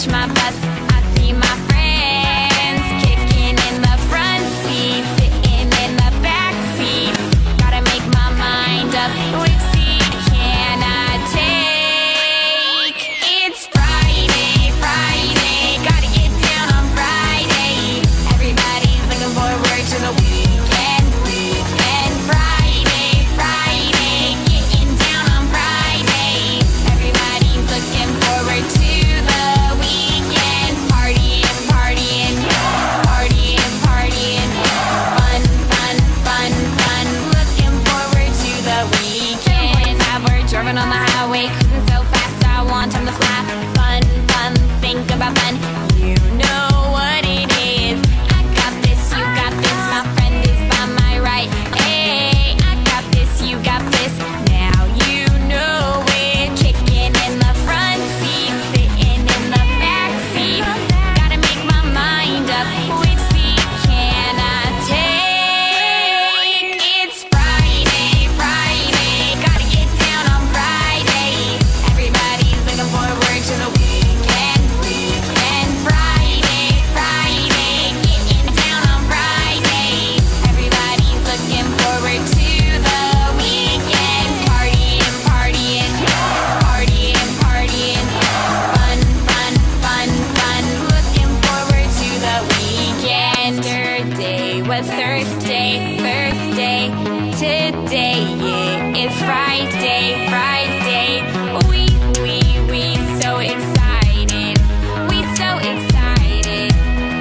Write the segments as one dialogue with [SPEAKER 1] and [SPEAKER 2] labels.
[SPEAKER 1] catch my bus, I see my friends kicking in the front seat, sitting in the back seat. Gotta make my mind up, which seat can I take? It's Friday, Friday, gotta get down on Friday. Everybody's looking forward to the weekend, weekend. Friday, Friday, getting down on Friday. Everybody's looking forward to the weekend. Partying, partying, partying, partying. Fun, fun, fun, fun. Looking forward to the weekend. We're driving on the highway, cruising so fast, I want time to fly. Fun, fun, think about fun. You know what it is. I got this, you got this. My friend is by my right. Hey, I got this, you got this. Now you know it. Kicking in the front seat, sitting in the back seat. Gotta make my mind up, which seat can I take? It's Friday, Friday, gotta get down on Friday. Everybody's looking forward to the weekend, weekend. Friday, Friday, getting down on Friday. Everybody's looking forward to the weekend. Partying, partying, partying, partying. Fun, fun, fun, fun. Looking forward to the weekend. Yesterday was Thursday, Thursday. Today it is Friday, Friday. We so excited. We so excited.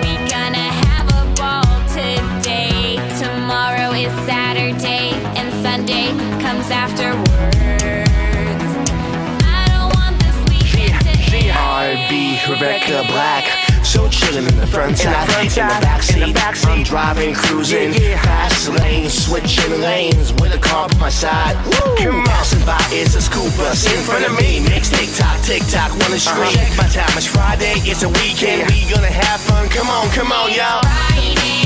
[SPEAKER 1] We gonna have a ball today. Tomorrow is Saturday and Sunday comes afterwards. I don't want this weekend to end.
[SPEAKER 2] R&B, Rebecca Black. So chillin' in the front side, in the backseat. I'm driving, cruising, fast lane, switching lanes with the car by my side. Come on, passing by, it's a school bus in front of me. Makes tick tock, wanna scream. My time is Friday, it's a weekend. We gonna have fun. Come on, y'all.
[SPEAKER 1] Friday.